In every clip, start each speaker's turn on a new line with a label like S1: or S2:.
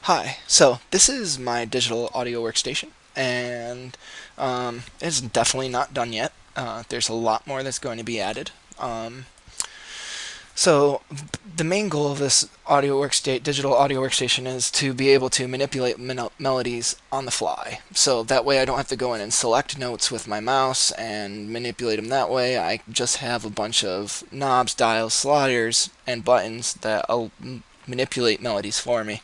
S1: Hi, so this is my digital audio workstation, and it's definitely not done yet. There's a lot more that's going to be added. So the main goal of this digital audio workstation is to be able to manipulate melodies on the fly. So that way I don't have to go in and select notes with my mouse and manipulate them that way. I just have a bunch of knobs, dials, sliders, and buttons that manipulate melodies for me.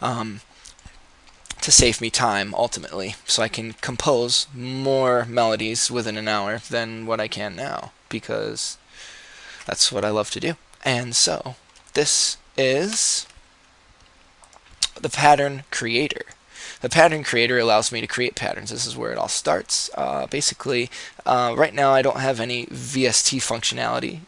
S1: To save me time ultimately, so I can compose more melodies within an hour than what I can now, because that's what I love to do. And so this is the pattern creator. The pattern creator allows me to create patterns. This is where it all starts. Basically, right now I don't have any VST functionality.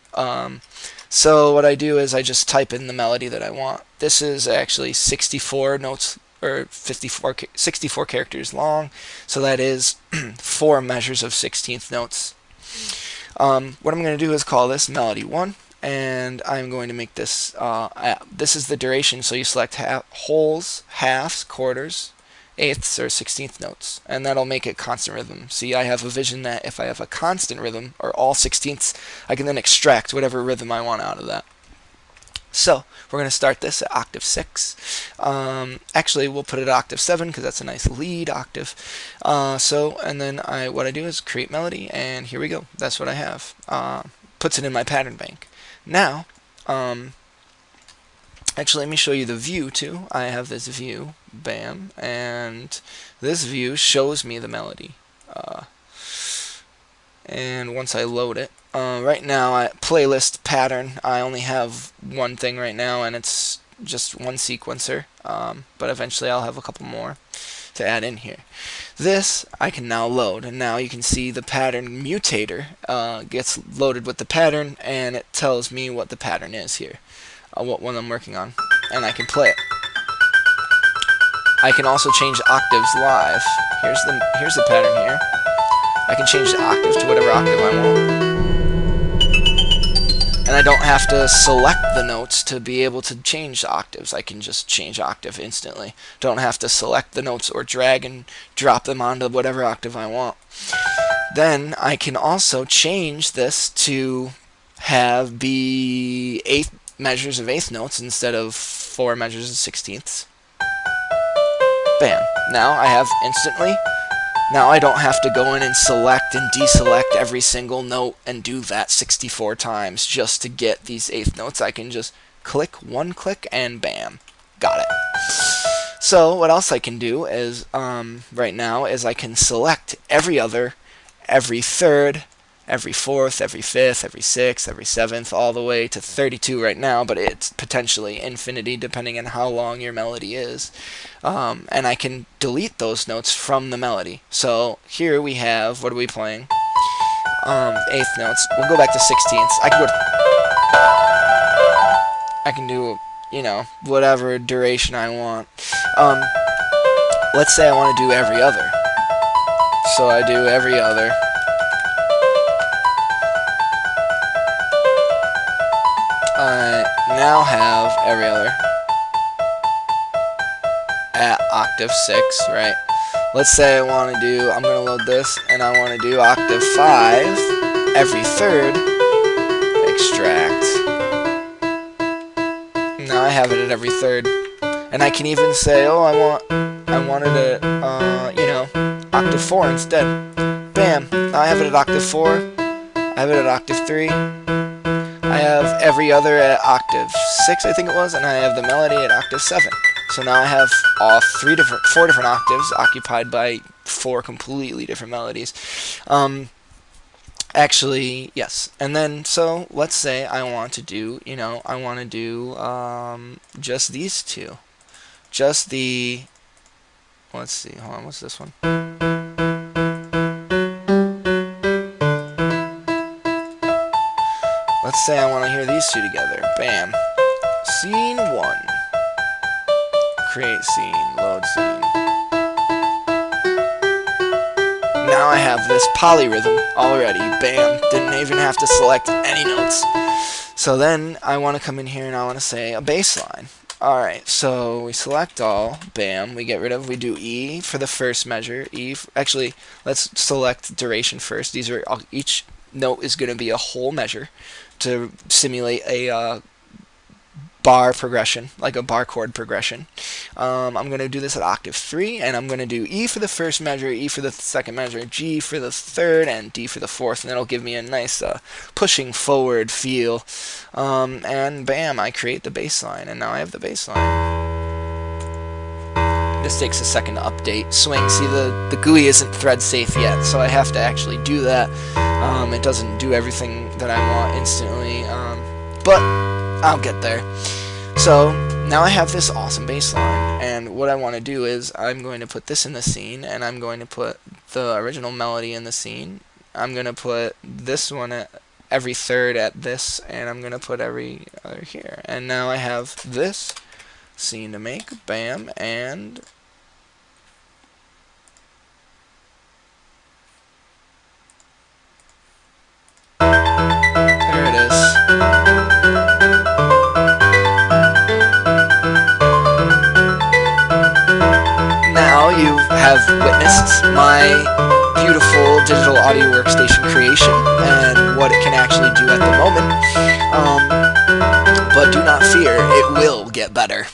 S1: So what I do is I just type in the melody that I want. This is actually 64 notes, or 64 characters long, so that is 4 measures of 16th notes. What I'm going to do is call this melody 1, and I'm going to make this, this is the duration, so you select wholes, halves, quarters, eighths, or 16th notes, and that'll make it constant rhythm. See, I have a vision that if I have a constant rhythm, or all 16ths, I can then extract whatever rhythm I want out of that. So we're going to start this at octave 6. Actually, we'll put it at octave 7 because that's a nice lead octave. And then what I do is create melody, and here we go. That's what I have. Puts it in my pattern bank. Now, actually, let me show you the view too. I have this view, bam, and this view shows me the melody. And once I load it, right now, playlist pattern, I only have one thing right now, and it's just one sequencer, but eventually I'll have a couple more to add in here. This I can now load, and now you can see the pattern mutator gets loaded with the pattern, and it tells me what the pattern is here, what one I'm working on, and I can play it. I can also change octaves live. Here's the pattern here. I can change the octave to whatever octave I want. And I don't have to select the notes to be able to change the octaves. I can just change octave instantly. Don't have to select the notes or drag and drop them onto whatever octave I want. Then I can also change this to be 8 measures of 8th notes instead of 4 measures of 16ths. Bam. Now I have instantly. Now I don't have to go in and select and deselect every single note and do that 64 times just to get these 8th notes. I can just one click, and bam, got it. So what else I can do is, right now, is I can select every other, every third, every fourth, every fifth, every sixth, every seventh, all the way to 32 right now, but it's potentially infinity depending on how long your melody is. And I can delete those notes from the melody. So here we have, what are we playing? 8th notes. We'll go back to 16ths. I can do, whatever duration I want. Let's say I want to do every other. So I do every other. I now have every other at octave 6, right? Let's say I'm going to load this, and I want to do octave 5, every third, extract. Now I have it at every third. And I can even say, oh, I wanted it, octave 4 instead. Bam, now I have it at octave 4, I have it at octave 3, I have every other at octave 6, I think it was, and I have the melody at octave 7. So now I have four different octaves occupied by 4 completely different melodies. Actually, yes. And then, so let's say I want to do, just these two. Just the, let's see, hold on, what's this one? Let's say I want to hear these two together. Bam. Scene 1. Create scene, load scene. Now I have this polyrhythm already. Bam. Didn't even have to select any notes. So then I want to come in here and I want to say a bass line. Alright, so we select all, bam, we get rid of, we do E for the first measure, actually, let's select duration first. These are, each note is going to be a whole measure to simulate a bar progression, like a bar chord progression. I'm going to do this at octave 3, and I'm going to do E for the first measure, E for the second measure, G for the third, and D for the fourth, and that'll give me a nice pushing forward feel. And bam, I create the bass line, and now I have the bass line. This takes a second to update. Swing, see the GUI isn't thread safe yet, so I have to actually do that. It doesn't do everything that I want instantly, but I'll get there. So now I have this awesome bass line, and what I want to do is I'm going to put this in the scene, and I'm going to put the original melody in the scene. I'm going to put this one at every third at this, and I'm going to put every other here. And now I have this scene to make, bam, and there it is. Now you have witnessed my beautiful digital audio workstation creation and what it can actually do at the moment. But do not fear, it will get better.